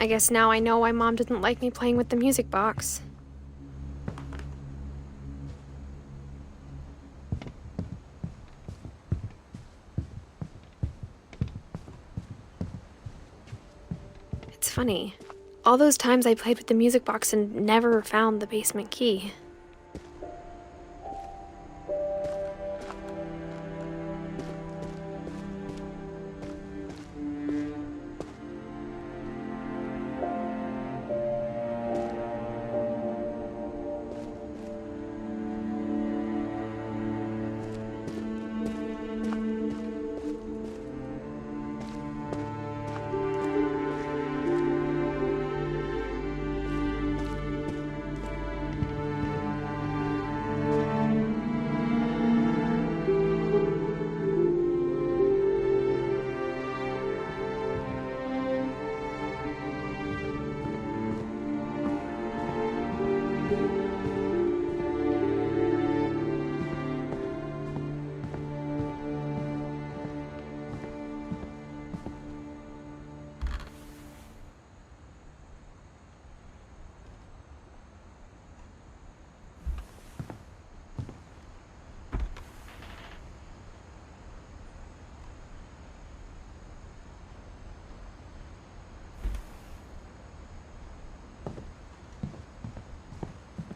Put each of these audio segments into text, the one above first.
I guess now I know why Mom didn't like me playing with the music box. It's funny. All those times I played with the music box and never found the basement key.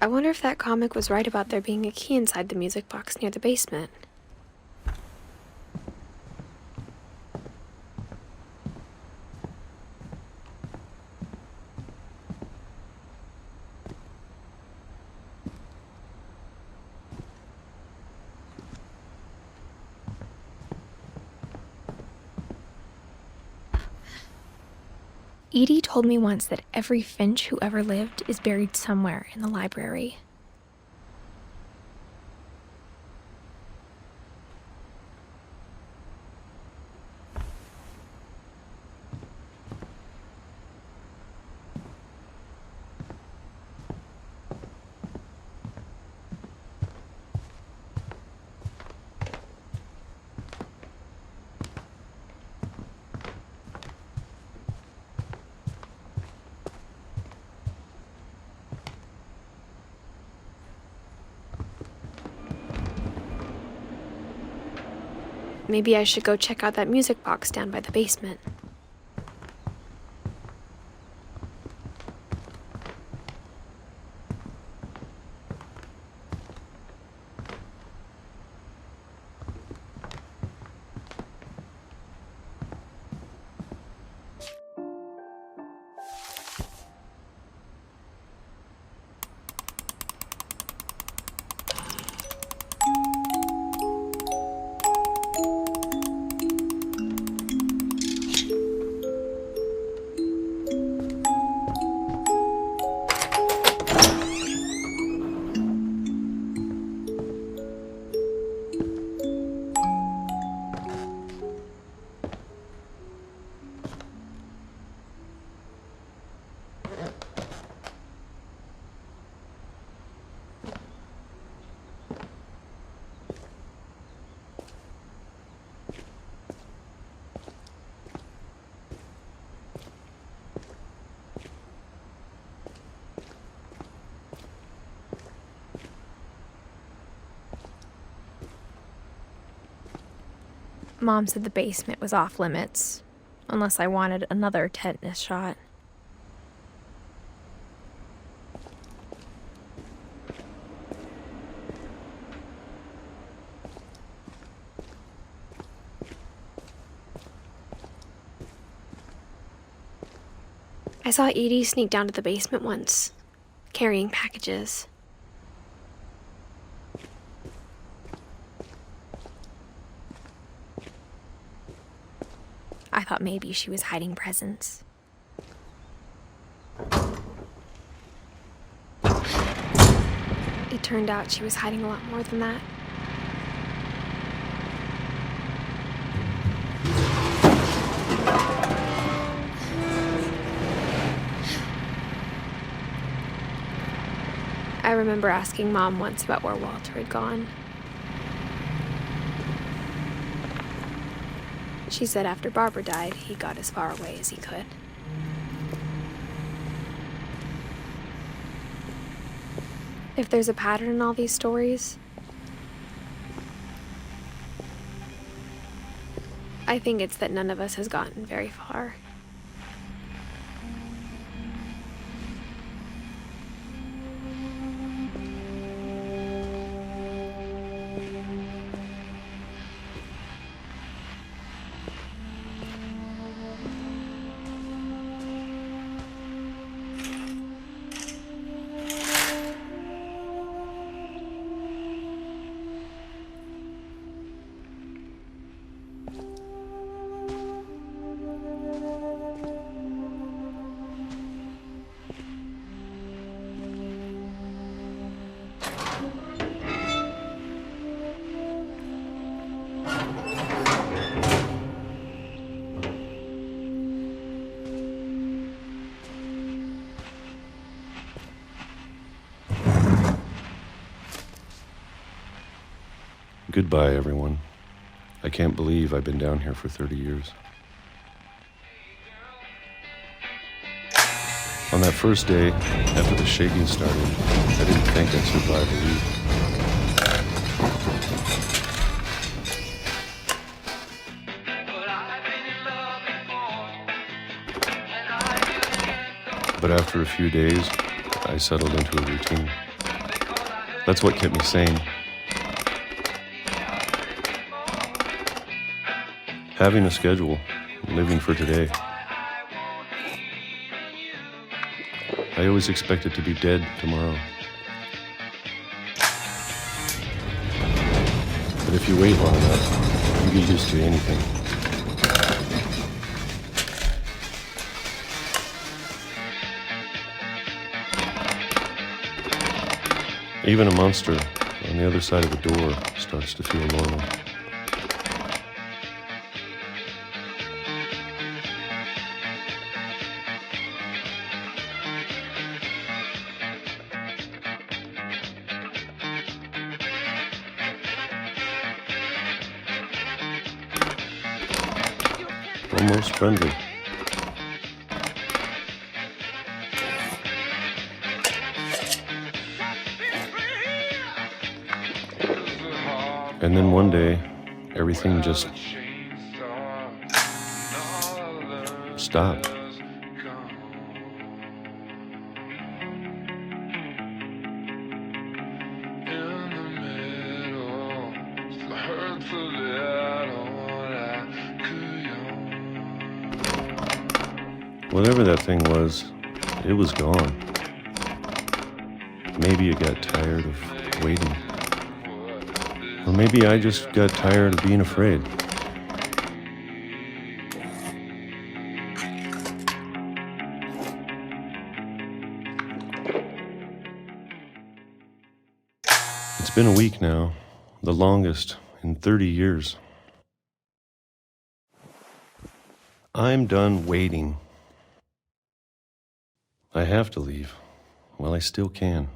I wonder if that comic was right about there being a key inside the music box near the basement. Edie told me once that every Finch who ever lived is buried somewhere in the library. Maybe I should go check out that music box down by the basement. Mom said the basement was off limits, unless I wanted another tetanus shot. I saw Edie sneak down to the basement once, carrying packages. I thought maybe she was hiding presents. It turned out she was hiding a lot more than that. I remember asking Mom once about where Walter had gone. She said after Barbara died, he got as far away as he could. If there's a pattern in all these stories, I think it's that none of us has gotten very far. Goodbye, everyone. I can't believe I've been down here for 30 years. On that first day, after the shaking started, I didn't think I'd survive a week. But after a few days, I settled into a routine. That's what kept me sane. Having a schedule, living for today. I always expected to be dead tomorrow. But if you wait long enough, you get used to anything. Even a monster on the other side of the door starts to feel normal. Almost friendly. And then one day, everything just stopped. Whatever that thing was, it was gone. Maybe it got tired of waiting. Or maybe I just got tired of being afraid. It's been a week now, the longest in 30 years. I'm done waiting. I have to leave while I still can.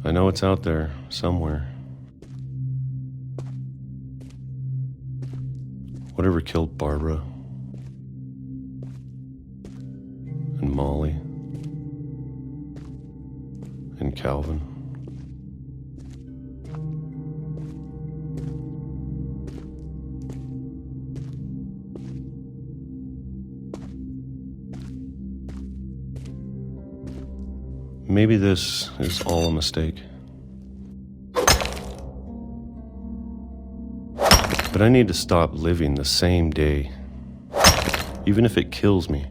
I know it's out there, somewhere. Whatever killed Barbara and Molly and Calvin. Maybe this is all a mistake. But I need to stop living the same day, even if it kills me.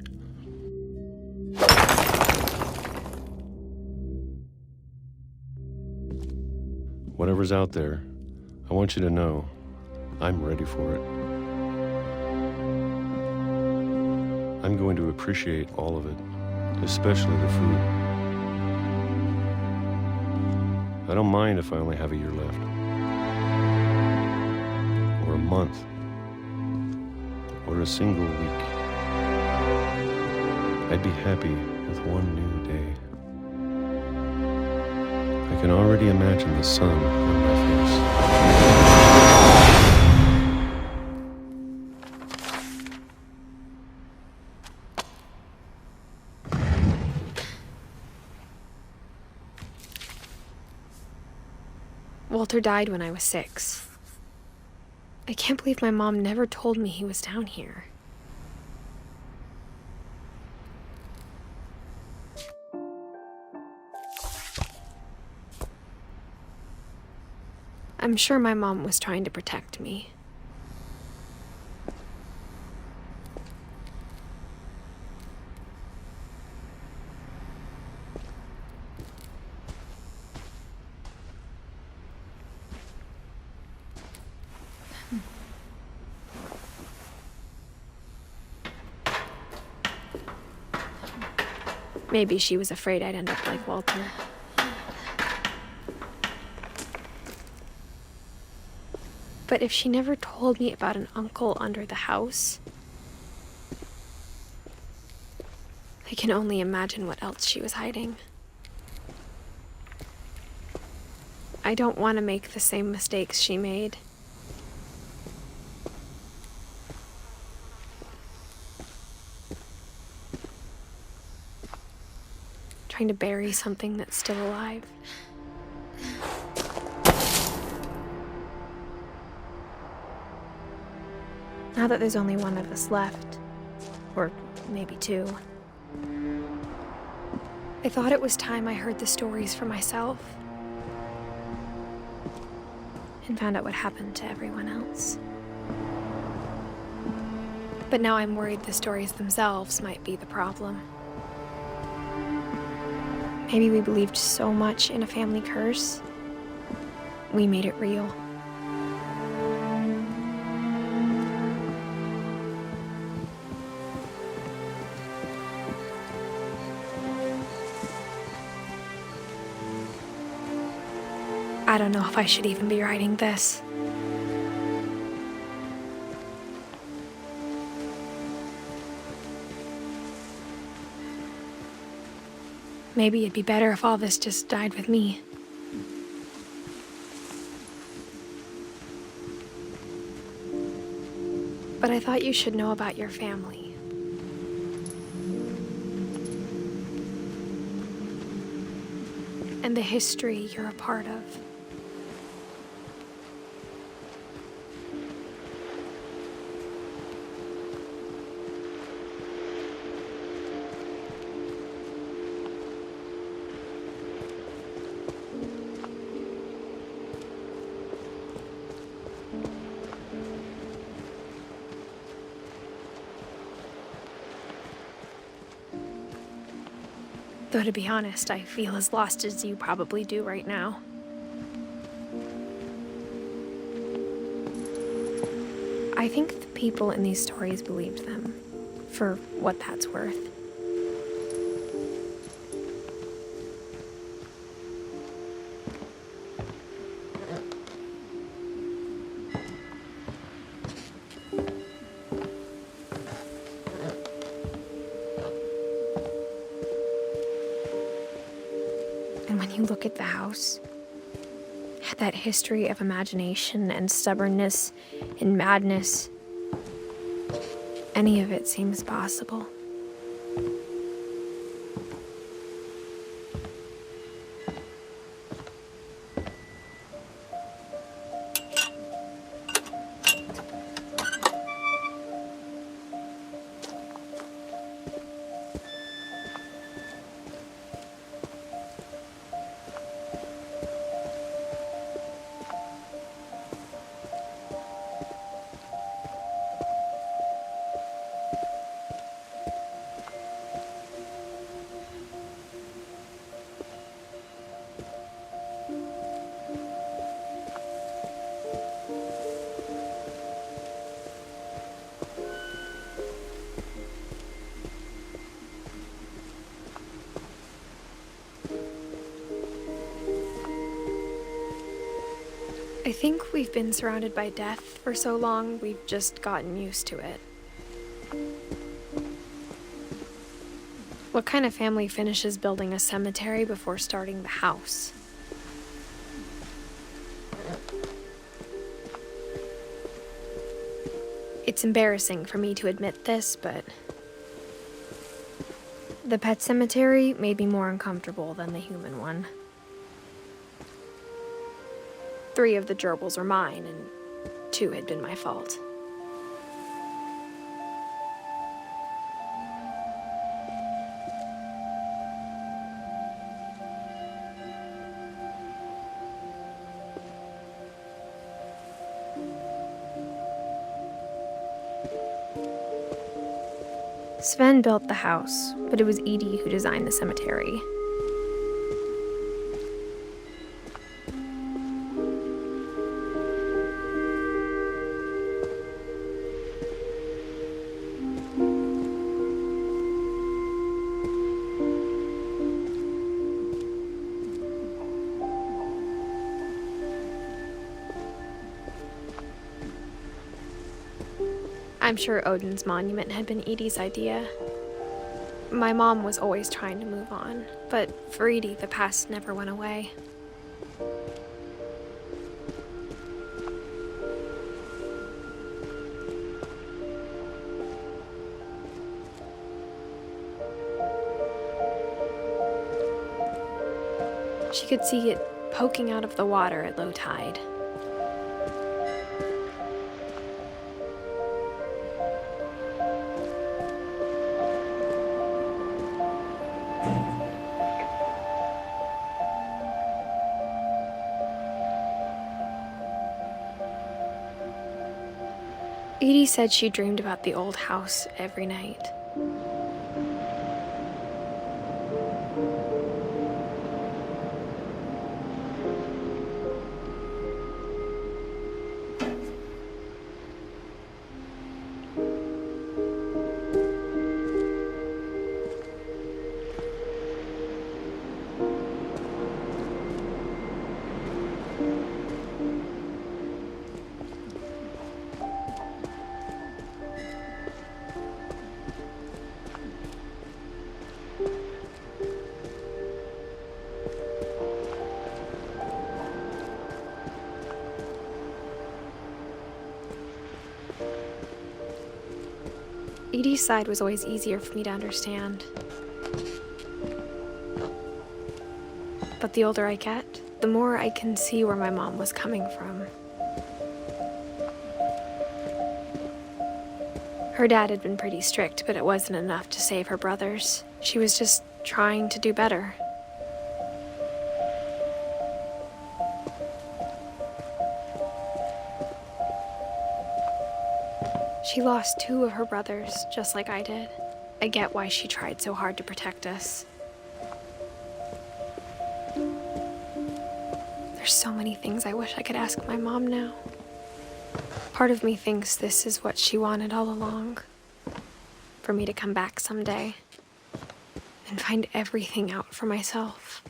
Whatever's out there, I want you to know I'm ready for it. I'm going to appreciate all of it, especially the food. I don't mind if I only have a year left. Or a month. Or a single week. I'd be happy with one new day. I can already imagine the sun on my face. Walter died when I was 6. I can't believe my mom never told me he was down here. I'm sure my mom was trying to protect me. Maybe she was afraid I'd end up like Walter. But if she never told me about an uncle under the house, I can only imagine what else she was hiding. I don't want to make the same mistakes she made. Trying to bury something that's still alive. Now that there's only one of us left, or maybe 2, I thought it was time I heard the stories for myself and found out what happened to everyone else. But now I'm worried the stories themselves might be the problem. Maybe we believed so much in a family curse, we made it real. I don't know if I should even be writing this. Maybe it'd be better if all this just died with me. But I thought you should know about your family. And the history you're a part of. Though to be honest, I feel as lost as you probably do right now. I think the people in these stories believed them, for what that's worth. And when you look at the house, that history of imagination and stubbornness and madness, any of it seems possible. I think we've been surrounded by death for so long, we've just gotten used to it. What kind of family finishes building a cemetery before starting the house? It's embarrassing for me to admit this, but the pet cemetery made me more uncomfortable than the human one. 3 of the gerbils were mine, and 2 had been my fault. Sven built the house, but it was Edie who designed the cemetery. I'm sure Odin's monument had been Edie's idea. My mom was always trying to move on, but for Edie, the past never went away. She could see it poking out of the water at low tide. Edie said she dreamed about the old house every night. Edie's side was always easier for me to understand. But the older I get, the more I can see where my mom was coming from. Her dad had been pretty strict, but it wasn't enough to save her brothers. She was just trying to do better. She lost 2 of her brothers, just like I did. I get why she tried so hard to protect us. There's so many things I wish I could ask my mom now. Part of me thinks this is what she wanted all along. For me to come back someday and find everything out for myself.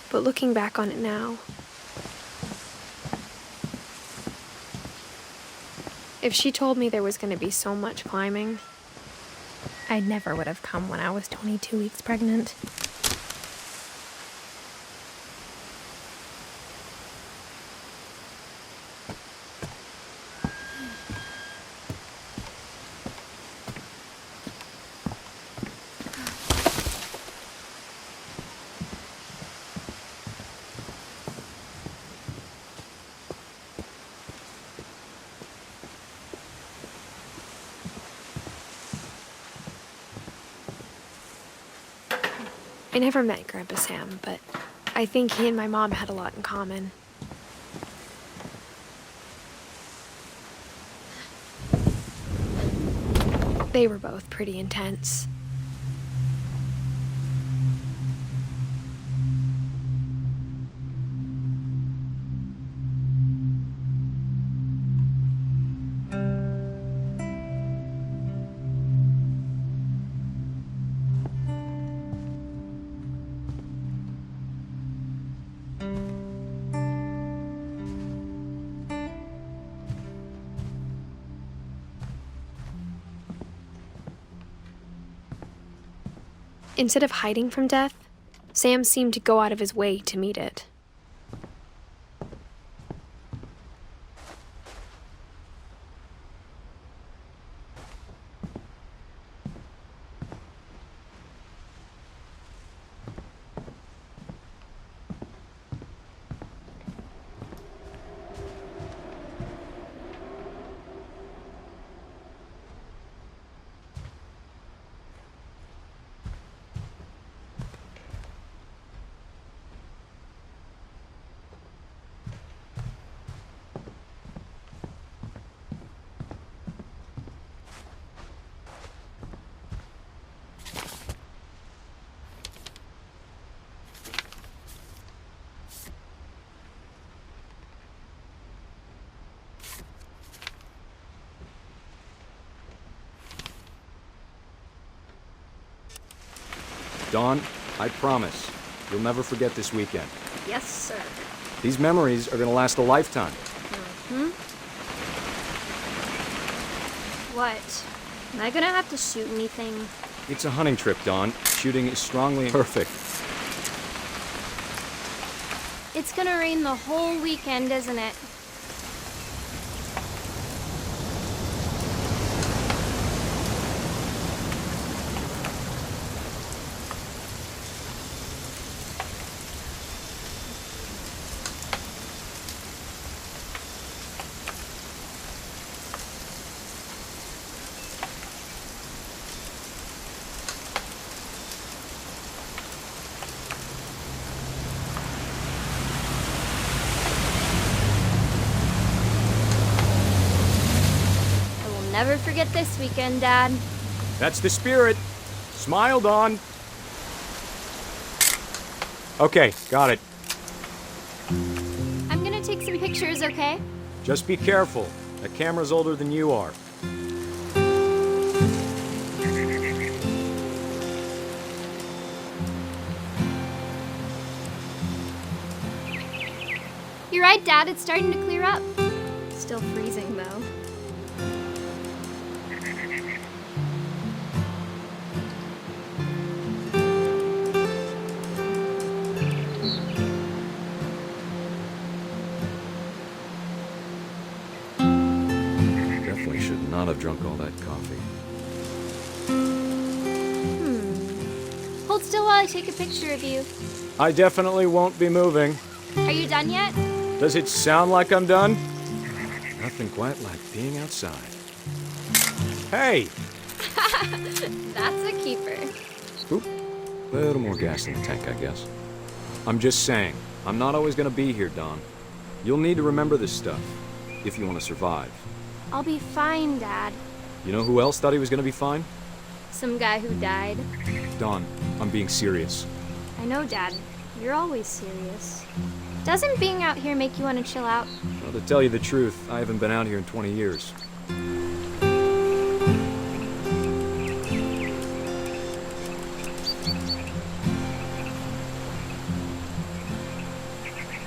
But looking back on it now, if she told me there was going to be so much climbing, I never would have come when I was 22 weeks pregnant. I never met Grandpa Sam, but I think he and my mom had a lot in common. They were both pretty intense. Instead of hiding from death, Sam seemed to go out of his way to meet it. Dawn, I promise, you'll never forget this weekend. Yes, sir. These memories are gonna last a lifetime. What? Am I gonna have to shoot anything? It's a hunting trip, Dawn. Shooting is strongly perfect. It's gonna rain the whole weekend, isn't it? Never forget this weekend, Dad. That's the spirit. Smile, Dawn. Okay, got it. I'm gonna take some pictures, okay? Just be careful. That camera's older than you are. You're right, Dad. It's starting to clear up. Still freezing, though. Definitely should not have drunk all that coffee. Hold still while I take a picture of you. I definitely won't be moving. Are you done yet? Does it sound like I'm done? Nothing quite like being outside. Hey! That's a keeper. Oop. A little more gas in the tank, I guess. I'm just saying, I'm not always gonna be here, Dawn. You'll need to remember this stuff, if you want to survive. I'll be fine, Dad. You know who else thought he was gonna be fine? Some guy who died. Dawn, I'm being serious. I know, Dad. You're always serious. Doesn't being out here make you want to chill out? Well, to tell you the truth, I haven't been out here in 20 years.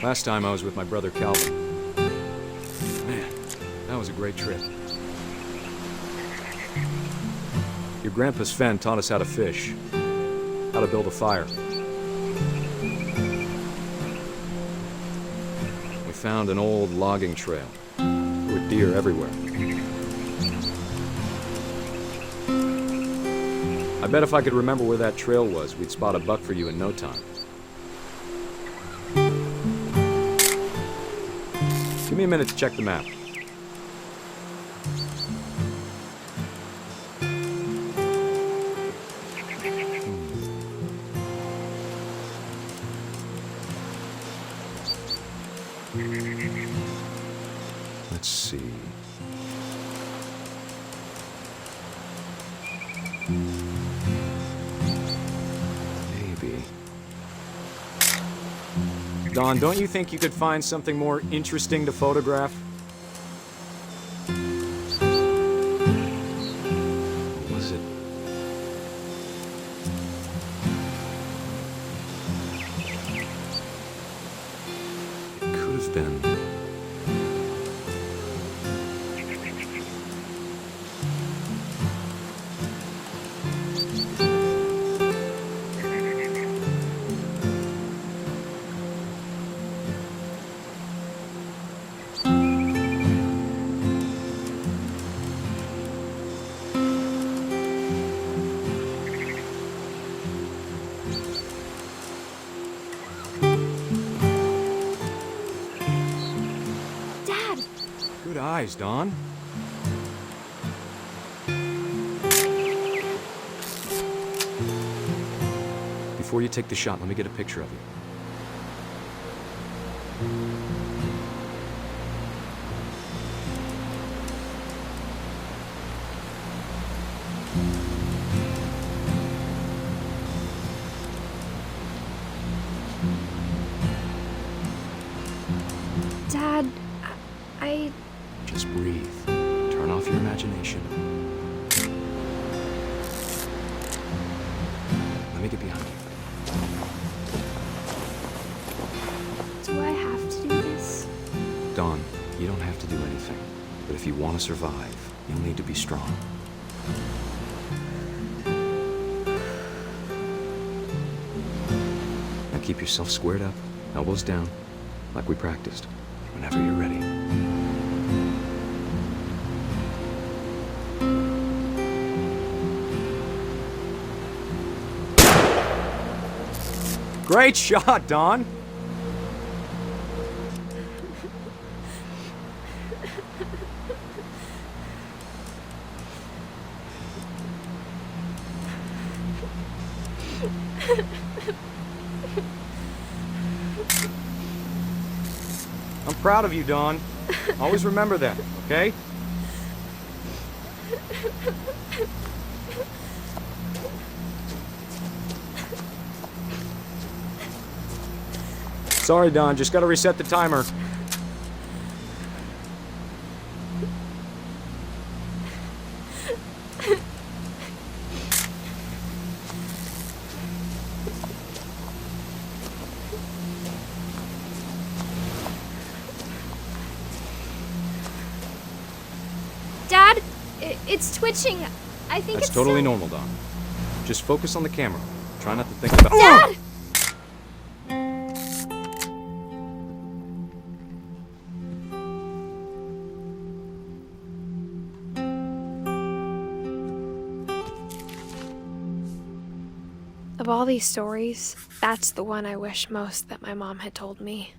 Last time I was with my brother Calvin. Man, that was a great trip. Your grandpa Sven taught us how to fish, how to build a fire. We found an old logging trail. There were deer everywhere. I bet if I could remember where that trail was, we'd spot a buck for you in no time. Give me a minute to check the map. Let's see. Maybe. Dawn, don't you think you could find something more interesting to photograph? What was it? It could have been. eyes, Don. Before you take the shot, let me get a picture of you. Dad, I... Just breathe. Turn off your imagination. Let me get behind you. Do I have to do this? Dawn, you don't have to do anything. But if you want to survive, you'll need to be strong. Now keep yourself squared up, elbows down, like we practiced. Whenever you're ready. Great shot, Don! I'm proud of you, Dawn. Always remember that, okay? Sorry, Dawn, just gotta reset the timer. Dad, it's twitching. I think That's it's totally so- normal, Dawn. Just focus on the camera. Try not to think about— Dad! Of all these stories, that's the one I wish most that my mom had told me.